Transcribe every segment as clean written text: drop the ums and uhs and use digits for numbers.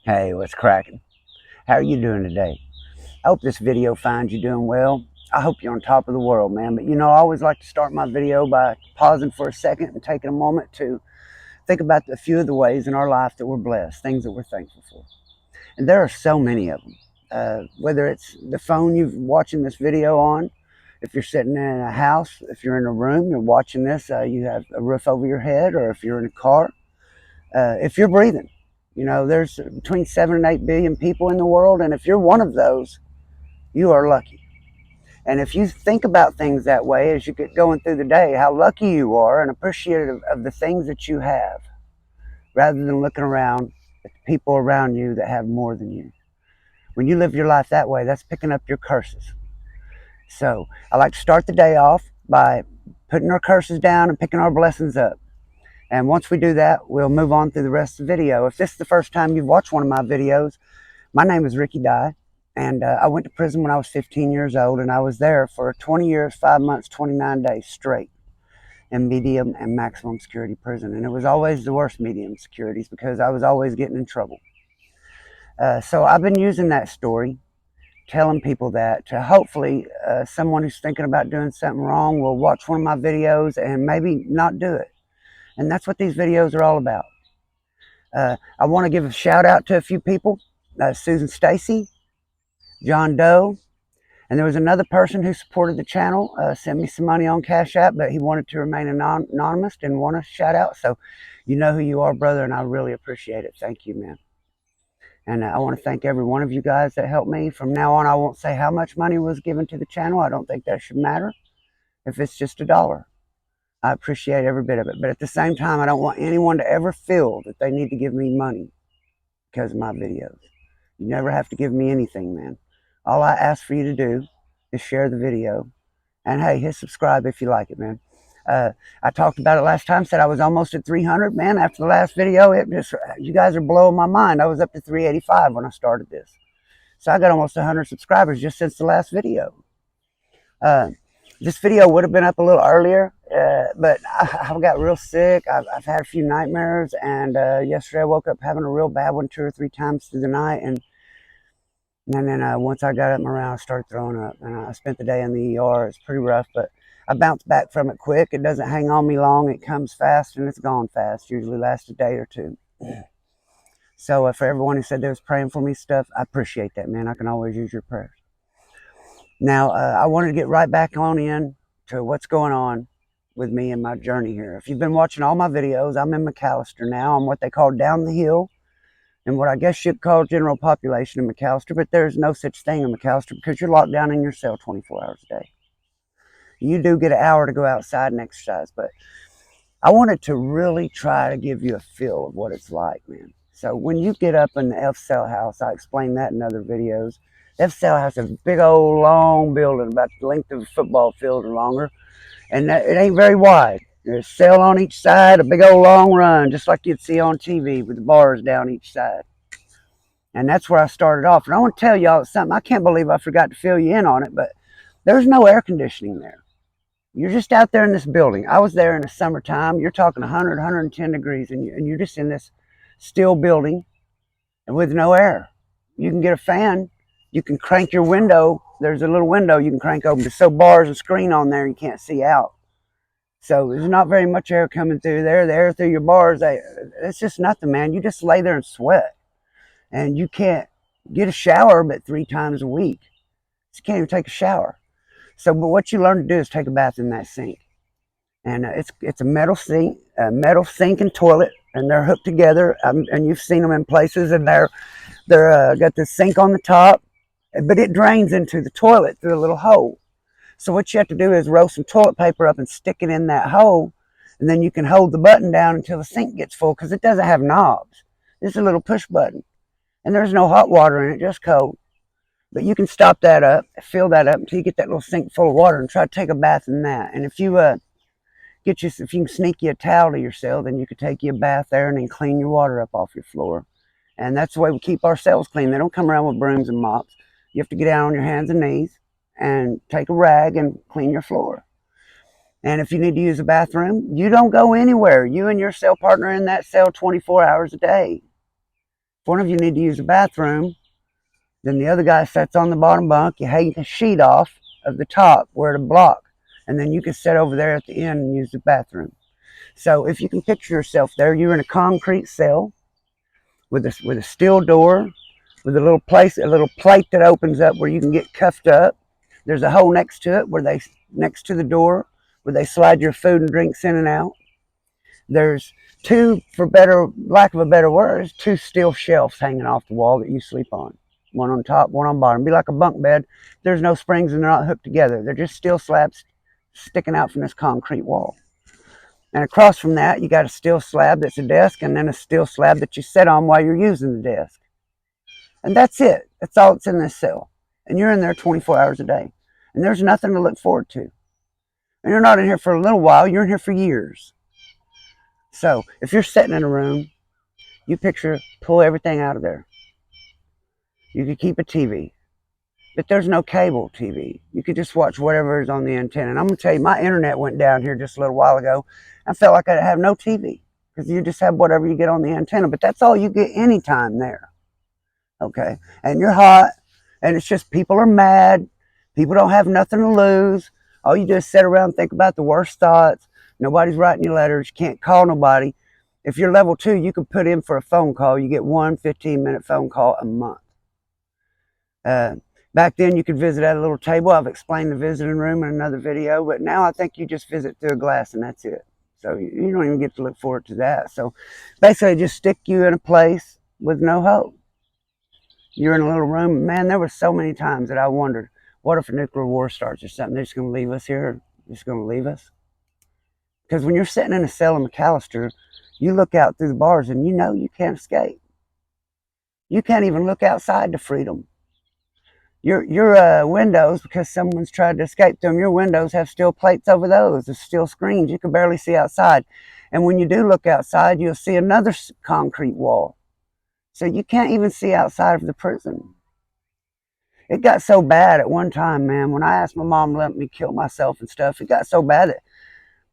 Hey, what's cracking? How are you doing today? I hope this video finds you doing well. I hope you're on top of the world, man. But I always like to start my video by pausing for a second and taking a moment to think about a few of the ways in our life that we're blessed, things that we're thankful for. And there are so many of them. Whether it's the phone you're watching this video on, if you're sitting in a house, if you're in a room, you're watching this, you have a roof over your head, or if you're in a car, if you're breathing. There's between 7 and 8 billion people in the world, and if you're one of those, you are lucky. And if you think about things that way as you get going through the day, how lucky you are and appreciative of the things that you have, rather than looking around at the people around you that have more than you. When you live your life that way, that's picking up your curses. So I like to start the day off by putting our curses down and picking our blessings up. And once we do that, we'll move on through the rest of the video. If this is the first time you've watched one of my videos, my name is Ricky Dye, and I went to prison when I was 15 years old, and I was there for 20 years, 5 months, 29 days straight in medium and maximum security prison. And it was always the worst medium securities because I was always getting in trouble. So I've been using that story, telling people that to hopefully someone who's thinking about doing something wrong will watch one of my videos and maybe not do it. And that's what these videos are all about. I want to give a shout out to a few people. Susan Stacy, John Doe, and there was another person who supported the channel, sent me some money on Cash App, but he wanted to remain anonymous, didn't want a shout out. So you know who you are, brother, and I really appreciate it. Thank you, man. And I want to thank every one of you guys that helped me. From now on, I won't say how much money was given to the channel. I don't think that should matter. If it's just $1, I appreciate every bit of it. But at the same time, I don't want anyone to ever feel that they need to give me money because of my videos. You never have to give me anything, man. All I ask for you to do is share the video. And hey, hit subscribe if you like it, man. I talked about it last time, said I was almost at 300, man. After the last video, you guys are blowing my mind. I was up to 385 when I started this. So I got almost 100 subscribers just since the last video. This video would have been up a little earlier, but I got real sick. I've had a few nightmares, and yesterday I woke up having a real bad one 2 or 3 times through the night, and then once I got up and around, I started throwing up, and I spent the day in the ER. It's pretty rough, but I bounced back from it quick. It doesn't hang on me long. It comes fast, and it's gone fast. Usually lasts a day or two. So for everyone who said they was praying for me stuff, I appreciate that, man. I can always use your prayers. Now, I wanted to get right back on in to what's going on with me and my journey here. If you've been watching all my videos, I'm in McAlester now. I'm what they call down the hill, and what I guess you'd call general population in McAlester, but there's no such thing in McAlester because you're locked down in your cell 24 hours a day. You do get an hour to go outside and exercise, but I wanted to really try to give you a feel of what it's like, man. So when you get up in the F cell house, I explained that in other videos. F cell house is a big old long building, about the length of a football field or longer, and it ain't very wide. There's a cell on each side, a big old long run, just like you'd see on TV with the bars down each side. And that's where I started off. And I want to tell y'all something. I can't believe I forgot to fill you in on it, but there's no air conditioning there. You're just out there in this building. I was there in the summertime. You're talking 100, 110 degrees, and you're just in this steel building and with no air. You can get a fan. You can crank your window. There's a little window you can crank open to sew bars and screen on there. You can't see out. So there's not very much air coming through there. The air through your bars, it's just nothing, man. You just lay there and sweat. And you can't get a shower but 3 times a week. You can't even take a shower. So, but what you learn to do is take a bath in that sink. And it's a metal sink and toilet, and they're hooked together. And you've seen them in places, and they're got the sink on the top, but it drains into the toilet through a little hole. So what you have to do is roll some toilet paper up and stick it in that hole, and then you can hold the button down until the sink gets full, because it doesn't have knobs. It's a little push button, and there's no hot water in it, just cold. But you can stop that up, fill that up until you get that little sink full of water, and try to take a bath in that. And if you if you can sneak you a towel to your cell, then you could take you a bath there and then clean your water up off your floor. And that's the way we keep our cells clean. They don't come around with brooms and mops. You have to get down on your hands and knees and take a rag and clean your floor. And if you need to use a bathroom, you don't go anywhere. You and your cell partner in that cell 24 hours a day. If one of you need to use the bathroom, then the other guy sits on the bottom bunk. You hang the sheet off of the top where to block, and then you can sit over there at the end and use the bathroom. So if you can picture yourself there, you're in a concrete cell with a steel door, with a little plate that opens up where you can get cuffed up. There's a hole next to it next to the door where they slide your food and drinks in and out. There's two, for lack of a better word, two steel shelves hanging off the wall that you sleep on. One on top, one on bottom. Be like a bunk bed. There's no springs and they're not hooked together. They're just steel slabs sticking out from this concrete wall. And across from that, you got a steel slab that's a desk, and then a steel slab that you sit on while you're using the desk. And that's it. That's all that's in this cell. And you're in there 24 hours a day. And there's nothing to look forward to. And you're not in here for a little while, you're in here for years. So if you're sitting in a room, you pull everything out of there. You could keep a TV, but there's no cable TV. You could just watch whatever is on the antenna. And I'm going to tell you, my internet went down here just a little while ago. I felt like I'd have no TV because you just have whatever you get on the antenna, but that's all you get anytime there. Okay, and you're hot, and it's just people are mad. People don't have nothing to lose. All you do is sit around and think about the worst thoughts. Nobody's writing you letters. You can't call nobody. If you're level 2, you can put in for a phone call. You get one 15-minute phone call a month. Back then, you could visit at a little table. I've explained the visiting room in another video, but now I think you just visit through a glass and that's it. So you don't even get to look forward to that. So basically, just stick you in a place with no hope. You're in a little room. Man, there were so many times that I wondered, what if a nuclear war starts or something? They're just going to leave us here? They're just going to leave us? Because when you're sitting in a cell in McAlester, you look out through the bars and you know you can't escape. You can't even look outside to freedom. Your windows, because someone's tried to escape them, your windows have steel plates over those, the steel screens. You can barely see outside. And when you do look outside, you'll see another concrete wall. So you can't even see outside of the prison. It got so bad at one time, man, when I asked my mom to let me kill myself and stuff, it got so bad that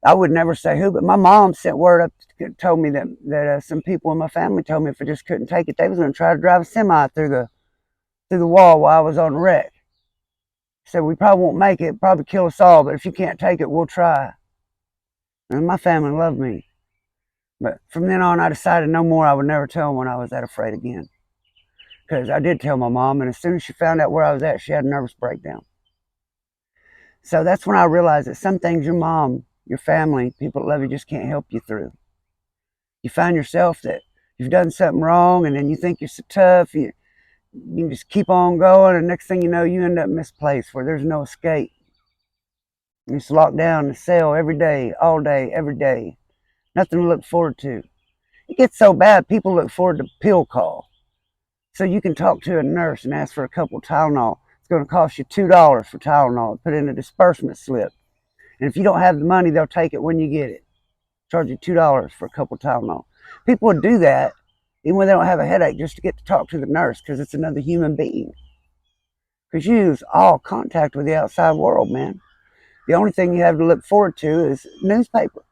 I would never say who, but my mom sent word up, told me that some people in my family told me if I just couldn't take it, they was going to try to drive a semi through the wall while I was on wreck. Said, we probably won't make it, probably kill us all, but if you can't take it, we'll try. And my family loved me. But from then on, I decided no more. I would never tell them when I was that afraid again. Because I did tell my mom, and as soon as she found out where I was at, she had a nervous breakdown. So that's when I realized that some things your mom, your family, people that love you just can't help you through. You find yourself that you've done something wrong, and then you think you're so tough, you just keep on going, and next thing you know, you end up misplaced where there's no escape. You're just locked down in a cell every day, all day, every day. Nothing to look forward to. It gets so bad, people look forward to pill call. So you can talk to a nurse and ask for a couple of Tylenol. It's going to cost you $2 for Tylenol. Put in a disbursement slip. And if you don't have the money, they'll take it when you get it. Charge you $2 for a couple of Tylenol. People would do that even when they don't have a headache just to get to talk to the nurse because it's another human being. Because you lose all contact with the outside world, man. The only thing you have to look forward to is newspaper.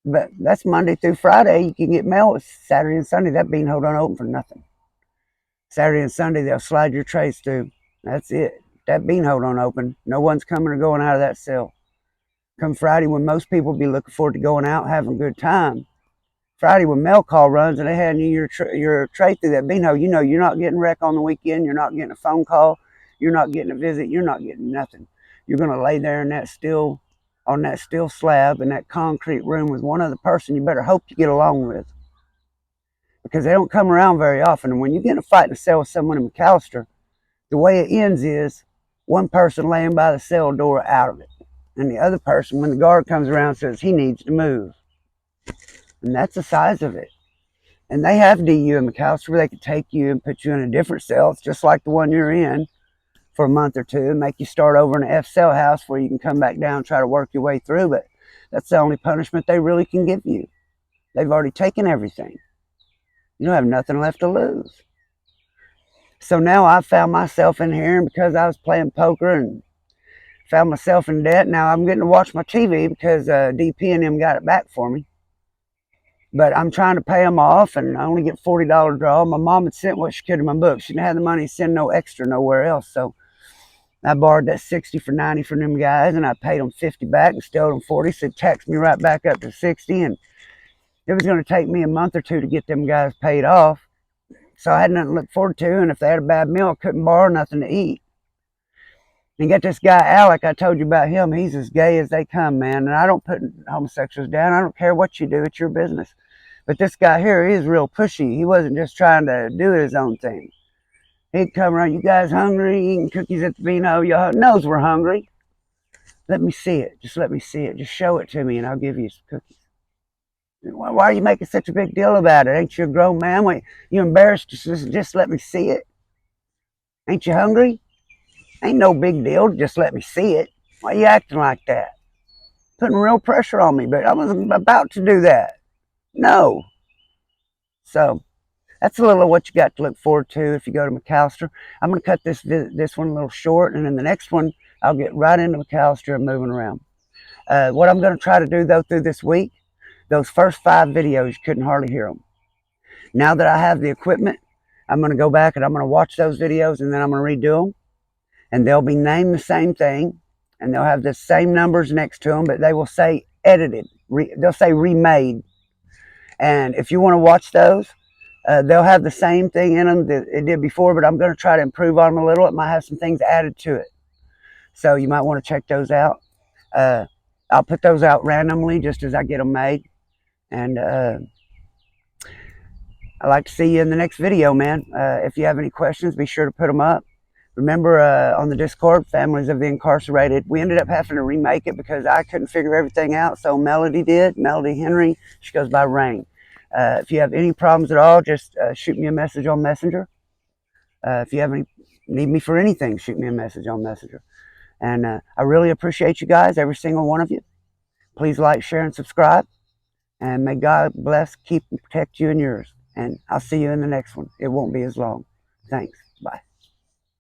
But that's Monday through Friday. You can get mail. It's Saturday and Sunday. That beanhole don't open for nothing. Saturday and Sunday, they'll slide your trays through. That's it. That beanhole don't open. No one's coming or going out of that cell. Come Friday, when most people be looking forward to going out, having a good time. Friday, when mail call runs and they hand you your tray through that beanhole, you know you're not getting wrecked on the weekend. You're not getting a phone call. You're not getting a visit. You're not getting nothing. You're going to lay there in on that steel slab in that concrete room with one other person you better hope you get along with. Because they don't come around very often. And when you get in a fight in a cell with someone in McAlester, the way it ends is one person laying by the cell door out of it. And the other person, when the guard comes around, says he needs to move. And that's the size of it. And they have DU in McAlester where they could take you and put you in a different cell. It's just like the one you're in for a month or two and make you start over in an F cell house where you can come back down and try to work your way through. But that's the only punishment they really can give you. They've already taken everything. You don't have nothing left to lose. So now I found myself in here, and because I was playing poker and found myself in debt, now I'm getting to watch my TV because DP and them got it back for me. But I'm trying to pay them off, and I only get $40 draw. My mom had sent what she could in my book. She didn't have the money to send no extra nowhere else. So I borrowed that 60 for 90 from them guys, and I paid them 50 back and still owed them 40. So it taxed me right back up to 60. And it was going to take me a month or two to get them guys paid off. So I had nothing to look forward to. And if they had a bad meal, I couldn't borrow nothing to eat. And get this guy, Alec, I told you about him. He's as gay as they come, man. And I don't put homosexuals down. I don't care what you do. It's your business. But this guy here, he is real pushy. He wasn't just trying to do his own thing. He'd come around, you guys hungry? Eating cookies at the Vino? Y'all knows we're hungry. Let me see it. Just let me see it. Just show it to me and I'll give you some cookies. Why are you making such a big deal about it? Ain't you a grown man? Wait, you embarrassed? Just let me see it. Ain't you hungry? Ain't no big deal. Just let me see it. Why are you acting like that? Putting real pressure on me, but I wasn't about to do that. No. So that's a little of what you got to look forward to if you go to McAlester. I'm going to cut this one a little short, and in the next one, I'll get right into McAlester and moving around. What I'm going to try to do, though, through this week, those first 5 videos, you couldn't hardly hear them. Now that I have the equipment, I'm going to go back and I'm going to watch those videos, and then I'm going to redo them. And they'll be named the same thing, and they'll have the same numbers next to them, but they will say edited. They'll say remade. And if you want to watch those, they'll have the same thing in them that it did before, but I'm going to try to improve on them a little. It might have some things added to it. So you might want to check those out. I'll put those out randomly just as I get them made. And I'd like to see you in the next video, man. If you have any questions, be sure to put them up. Remember, on the Discord, Families of the Incarcerated, we ended up having to remake it because I couldn't figure everything out. So Melody did. Melody Henry. She goes by Rain. If you have any problems at all, just shoot me a message on Messenger. If you need me for anything, shoot me a message on Messenger. And I really appreciate you guys, every single one of you. Please like, share, and subscribe. And may God bless, keep, and protect you and yours. And I'll see you in the next one. It won't be as long. Thanks. Bye.